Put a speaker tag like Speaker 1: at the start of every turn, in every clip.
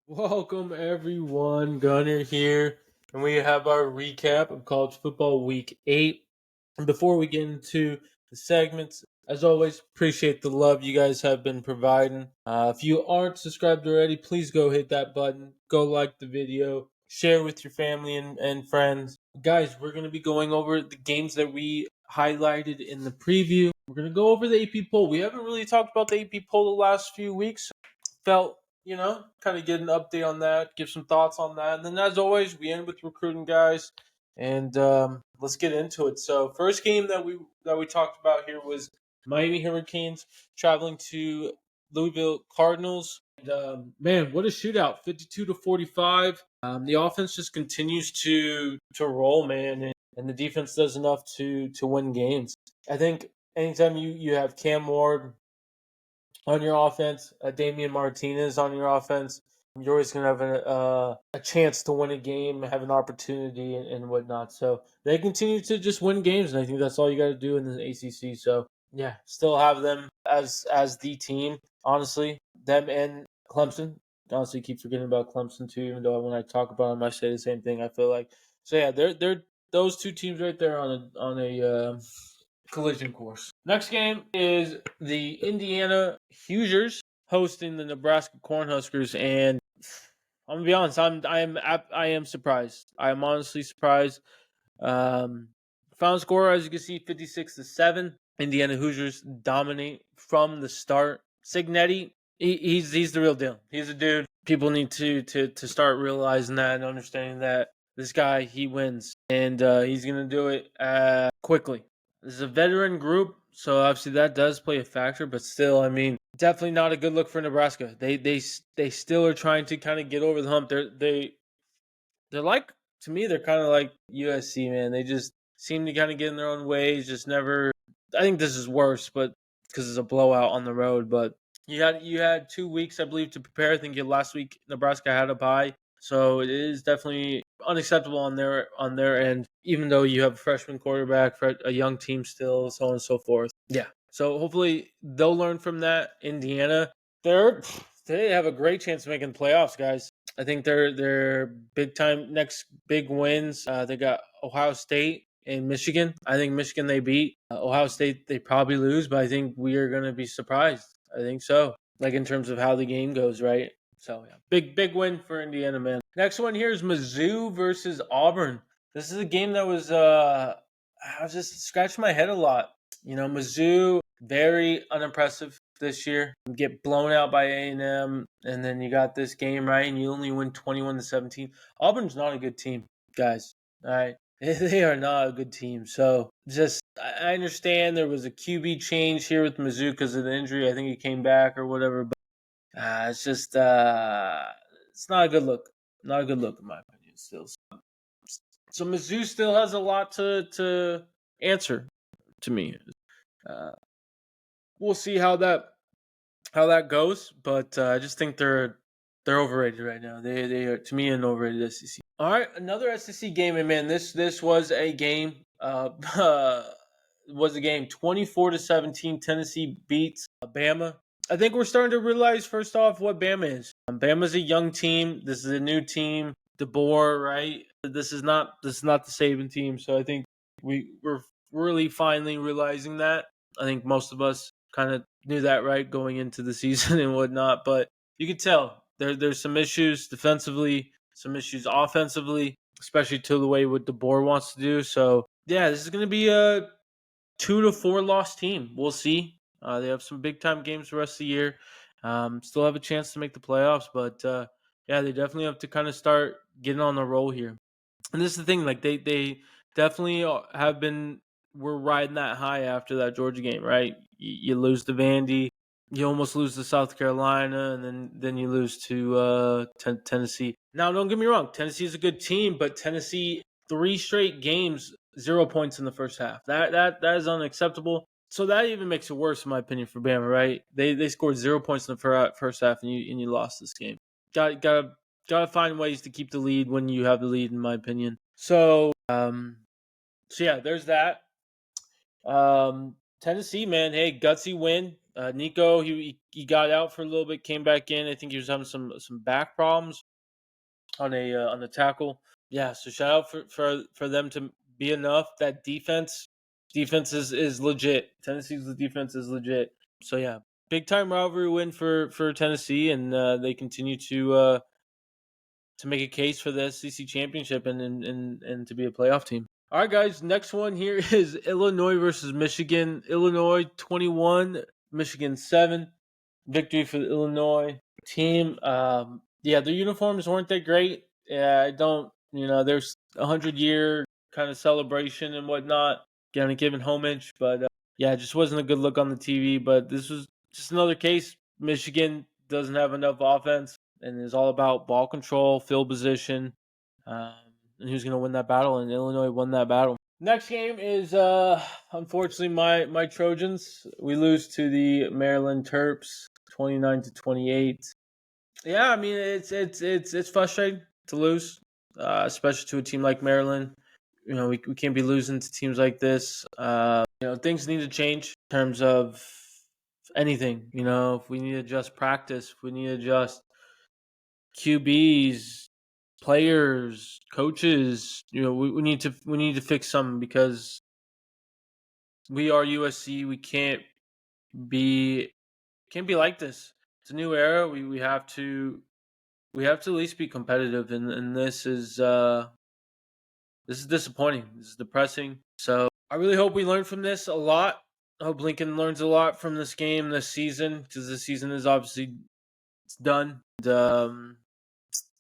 Speaker 1: Welcome everyone, Gunner here, and we have our recap of college football week 8. And before we get into the segments, as always, appreciate the love you guys have been providing. If you aren't subscribed already, please go hit that button, go like the video, share with your family and friends. Guys, we're going to be going over the games that we highlighted in the preview. We're going to go over the AP poll. We haven't really talked about the AP poll the last few weeks. Felt kind of get an update on that, give some thoughts on that. And then, as always, we end with recruiting, guys. And let's get into it. So, first game that we talked about here was Miami Hurricanes traveling to Louisville Cardinals. And, man, what a shootout! 52-45. The offense just continues to roll, man, and the defense does enough to win games. I think anytime you have Cam Ward on your offense, Damian Martinez on your offense, you're always going to have a chance to win a game, have an opportunity, and whatnot. So they continue to just win games, and I think that's all you got to do in the ACC. So yeah, still have them as the team. Honestly, them and Clemson. Honestly, keep forgetting about Clemson too. Even though when I talk about them, I say the same thing. I feel like so. Yeah, they're those two teams right there on a collision course. Next game is the Indiana Hoosiers hosting the Nebraska Cornhuskers, and I'm gonna be honest, I am surprised. I am honestly surprised. Final score, as you can see, 56-7. Indiana Hoosiers dominate from the start. Signetti, he's the real deal. He's a dude. People need to start realizing that and understanding that this guy, he wins, and he's gonna do it quickly. This is a veteran group, so obviously that does play a factor. But still, I mean, definitely not a good look for Nebraska. They still are trying to kind of get over the hump. They're like, to me, they're kind of like USC, man. They just seem to kind of get in their own ways. Just never. I think this is worse, but because it's a blowout on the road. But you had 2 weeks, I believe, to prepare. I think last week Nebraska had a bye, so it is definitely unacceptable on their end. Even though you have a freshman quarterback, for a young team still, so on and so forth. Yeah. So hopefully they'll learn from that. Indiana, they have a great chance of making the playoffs, guys. I think they're big time next big wins. They got Ohio State and Michigan. I think Michigan they beat. Ohio State they probably lose, but I think we are gonna be surprised. I think so. Like in terms of how the game goes, right? So yeah, big win for Indiana, man. Next one here is Mizzou versus Auburn. This is a game that was I was just scratching my head a lot. Mizzou very unimpressive this year. Get blown out by A&M, and then you got this game, right, and you only win 21-17. Auburn's not a good team, guys. All right. They are not a good team. So just I understand there was a QB change here with Mizzou because of the injury. I think he came back or whatever, but it's just it's not a good look. Not a good look in my opinion still. So Mizzou still has a lot to answer to me. Uh, we'll see how that goes, but I just think they're overrated right now. They are, to me, an overrated SEC. All right, another SEC game, and man, this was a game. Was a game 24-17. Tennessee beats Bama. I think we're starting to realize first off what Bama is. Bama's a young team. This is a new team. DeBoer, right? This is not the Saban team. So I think we're really finally realizing that. I think most of us kind of knew that, right, going into the season and whatnot. But you could tell there's some issues defensively, some issues offensively, especially to the way what DeBoer wants to do. So yeah, this is going to be a 2-4 loss team. We'll see. They have some big time games the rest of the year. Still have a chance to make the playoffs, but yeah, they definitely have to kind of start getting on the roll here. And this is the thing, like they definitely have been. We're riding that high after that Georgia game, right? You lose to Vandy, you almost lose to South Carolina, and then you lose to Tennessee. Now, don't get me wrong, Tennessee is a good team, but Tennessee 3 straight games 0 points in the first half. That is unacceptable. So that even makes it worse, in my opinion, for Bama. Right? They scored 0 points in the first half, and you lost this game. Gotta find ways to keep the lead when you have the lead, in my opinion. So yeah, there's that. Tennessee, man, hey, gutsy win. Nico, he got out for a little bit, came back in. I think he was having some back problems on the tackle. Yeah, so shout out for them to be enough. That defense is legit. Tennessee's defense is legit. So yeah, big time rivalry win for Tennessee, and they continue to make a case for the SEC championship and to be a playoff team. All right, guys. Next one here is Illinois versus Michigan. Illinois 21, Michigan 7. Victory for the Illinois team. Yeah, their uniforms weren't that great. Yeah, I don't. There's 100-year kind of celebration and whatnot, kind of giving homage, but yeah, it just wasn't a good look on the TV. But this was just another case. Michigan doesn't have enough offense and is all about ball control, field position, and who's going to win that battle. And Illinois won that battle. Next game is unfortunately my Trojans. We lose to the Maryland Terps, 29-28. Yeah, I mean it's frustrating to lose, especially to a team like Maryland. We can't be losing to teams like this. Things need to change in terms of anything. If we need to adjust practice, if we need to adjust QBs, players, coaches, we need to fix something because we are USC. We can't be like this. It's a new era. We have to at least be competitive, and this is disappointing. This is depressing. So I really hope we learn from this a lot. I hope Lincoln learns a lot from this game this season, because this season is obviously it's done. And,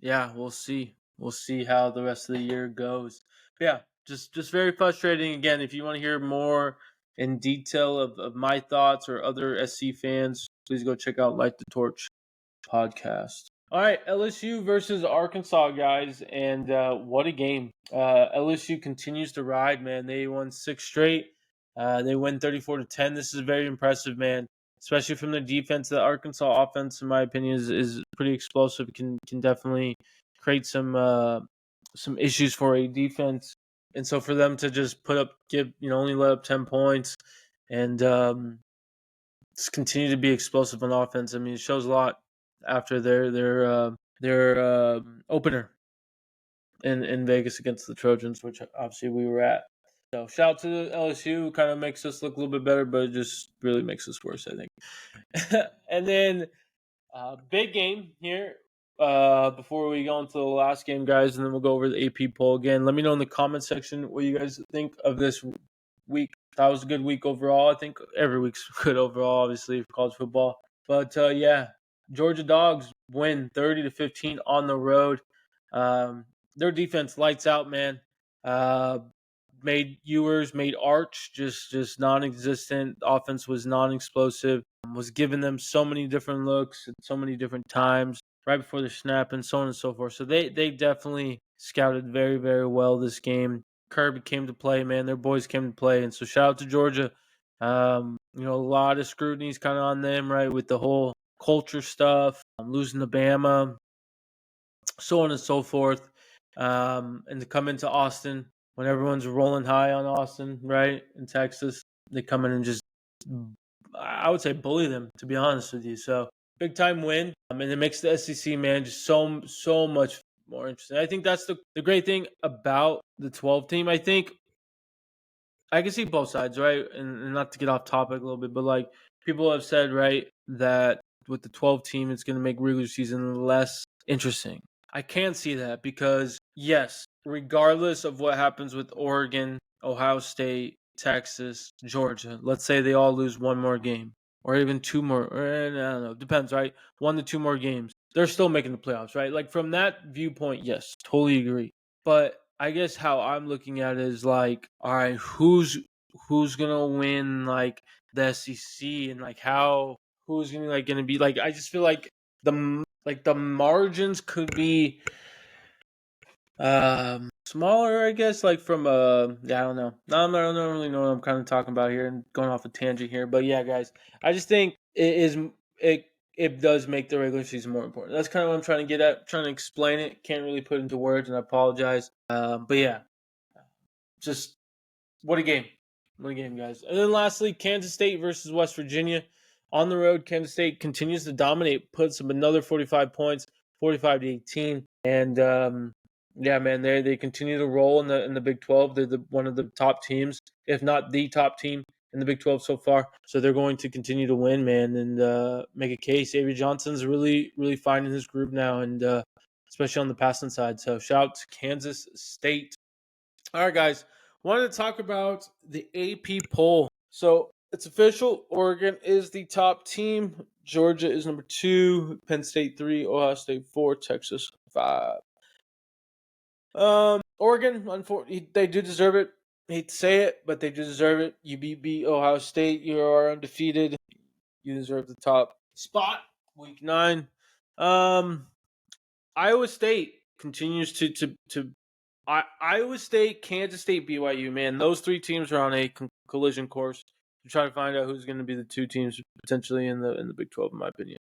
Speaker 1: yeah, we'll see. We'll see how the rest of the year goes. But yeah, just very frustrating. Again, if you want to hear more in detail of my thoughts or other SC fans, please go check out Light the Torch podcast. All right, LSU versus Arkansas, guys, and what a game. LSU continues to ride, man. They won 6 straight. They win 34-10. This is very impressive, man, especially from the defense. The Arkansas offense, in my opinion, is pretty explosive. Can definitely create some issues for a defense. And so for them to just only let up 10 points and just continue to be explosive on offense, I mean, it shows a lot after their opener in Vegas against the Trojans, which obviously we were at. So shout out to LSU. Kind of makes us look a little bit better, but it just really makes us worse, I think. And then big game here before we go into the last game, guys, and then we'll go over the AP poll again. Let me know in the comment section what you guys think of this week. That was a good week overall. I think every week's good overall, obviously, for college football. But yeah, Georgia Dogs win 30-15 on the road. Their defense lights out, man. Made Ewers, made Arch just non-existent. Offense was non-explosive. Was giving them so many different looks at so many different times right before the snap and so on and so forth. So they definitely scouted very, very well this game. Kirby came to play, man. Their boys came to play. And so shout out to Georgia. A lot of scrutiny's kind of on them, right, with the whole culture stuff, losing to Bama, so on and so forth. And to come into Austin when everyone's rolling high on Austin, right, in Texas, they come in and just, I would say, bully them, to be honest with you. So big time win. And it makes the SEC, man, just so much more interesting. I think that's the great thing about the 12 team. I think I can see both sides, right? And not to get off topic a little bit, but like people have said, right, that with the 12 team, it's going to make regular season less interesting. I can't see that because, yes, regardless of what happens with Oregon, Ohio State, Texas, Georgia, let's say they all lose one more game or even 2 more. I don't know. Depends, right? 1 to 2 more games. They're still making the playoffs, right? Like from that viewpoint, yes, totally agree. But I guess how I'm looking at it is like, all right, who's gonna win like the SEC and like who's gonna be like? I just feel like the margins could be smaller, I guess, like from yeah, I don't know. I don't really know what I'm kind of talking about here and going off a tangent here, but yeah, guys, I just think it does make the regular season more important. That's kind of what I'm trying to get at, trying to explain it. Can't really put into words, and I apologize. But yeah, just what a game, guys. And then lastly, Kansas State versus West Virginia. On the road, Kansas State continues to dominate, puts up another 45 points, 45-18, and yeah, man, they continue to roll in the Big 12. They're one of the top teams, if not the top team in the Big 12 so far. So they're going to continue to win, man, and make a case. Avery Johnson's really finding his groove now, and especially on the passing side. So shout out to Kansas State. All right, guys, wanted to talk about the AP poll. So it's official. Oregon is the top team. Georgia is number 2. Penn State 3. Ohio State 4. Texas 5. Oregon, unfortunately, they do deserve it. Hate to say it, but they do deserve it. You beat Ohio State. You are undefeated. You deserve the top spot. Week 9. Iowa State continues to Iowa State, Kansas State, BYU, man, those 3 teams are on a collision course to try to find out who's going to be the 2 teams potentially in the Big 12, in my opinion.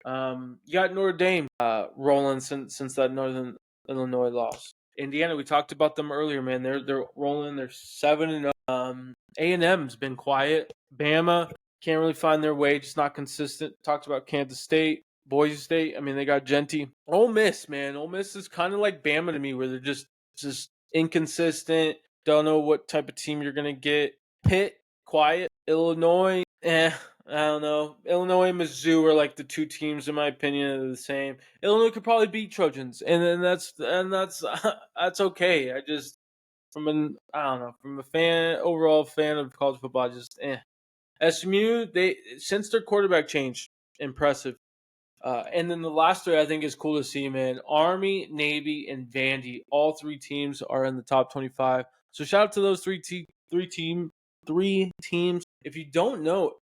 Speaker 1: You got Notre Dame rolling since that Northern Illinois loss. Indiana, we talked about them earlier, man. They're rolling. They're 7-0. A&M's been quiet. Bama can't really find their way, just not consistent. Talked about Kansas State. Boise State, I mean, they got Genty. Ole Miss, man. Ole Miss is kind of like Bama to me, where they're just inconsistent. Don't know what type of team you're going to get. Pitt, quiet. Illinois, I don't know. Illinois and Mizzou are like the 2 teams, in my opinion, that are the same. Illinois could probably beat Trojans, and that's that's okay. I just from a overall fan of college football, SMU, since their quarterback change, impressive. And then the last 3 I think is cool to see, man. Army, Navy, and Vandy. All 3 teams are in the top 25. So shout out to those 3 teams. If you don't know,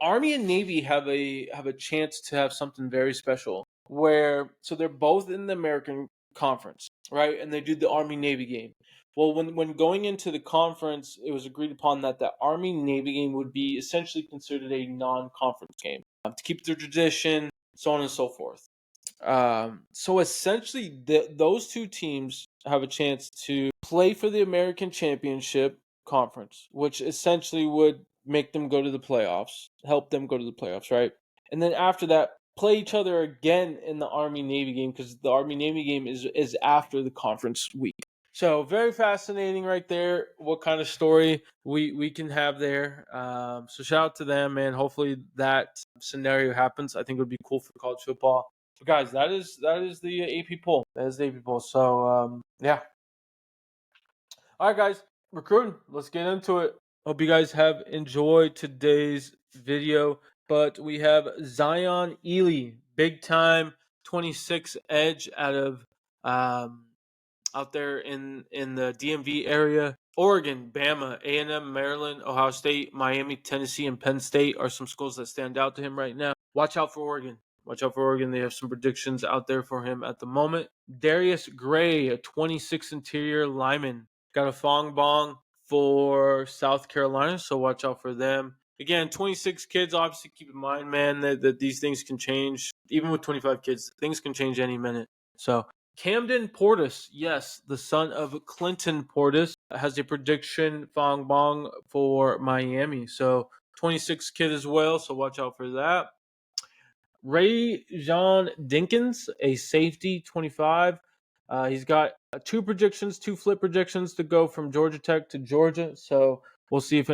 Speaker 1: Army and Navy have a chance to have something very special. So they're both in the American Conference, right? And they do the Army Navy game. Well, when going into the conference, it was agreed upon that the Army Navy game would be essentially considered a non-conference game to keep their tradition, so on and so forth. So essentially, those 2 teams have a chance to play for the American Championship Conference, which essentially would make them go to the playoffs, help them go to the playoffs, right? And then after that, play each other again in the Army-Navy game, because the Army-Navy game is after the conference week. So very fascinating right there, what kind of story we can have there. So shout out to them, man. Hopefully that scenario happens. I think it would be cool for college football. So guys, that is the AP poll. That is the AP poll. So yeah. All right, guys, recruiting. Let's get into it. Hope you guys have enjoyed today's video. But we have Zion Ely, big time 26 edge out of out there in the DMV area. Oregon, Bama, A&M, Maryland, Ohio State, Miami, Tennessee, and Penn State are some schools that stand out to him right now. Watch out for Oregon. Watch out for Oregon. They have some predictions out there for him at the moment. Darius Gray, a 26 interior lineman. Got a Fong Bong for South Carolina, so watch out for them. Again, 26 kids, obviously keep in mind, man, that these things can change. Even with 25 kids, things can change any minute. So Camden Portis, yes, the son of Clinton Portis, has a prediction Fong Bong for Miami. So 26 kid as well, so watch out for that. Ray John Dinkins, a safety, 25. He's got 2 flip predictions to go from Georgia Tech to Georgia. So we'll see if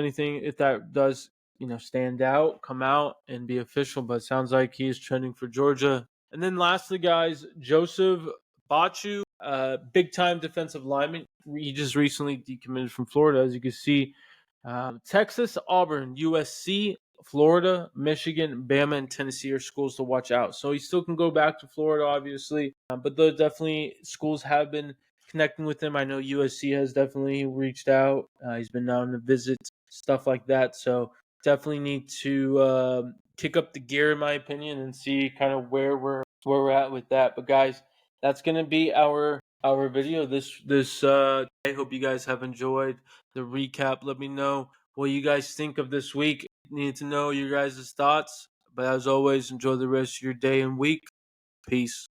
Speaker 1: that does, stand out, come out, and be official. But it sounds like he's trending for Georgia. And then lastly, guys, Joseph Bachu, big-time defensive lineman. He just recently decommitted from Florida, as you can see. Texas, Auburn, USC, Florida, Michigan, Bama, and Tennessee are schools to watch out. So he still can go back to Florida, obviously. But those definitely schools have been connecting with him. I know USC has definitely reached out. He's been down to visit, stuff like that. So definitely need to kick up the gear, in my opinion, and see kind of where we're at with that. But guys, that's gonna be our video this I hope you guys have enjoyed the recap. Let me know what you guys think of this week. Need to know your guys' thoughts. But as always, enjoy the rest of your day and week. Peace.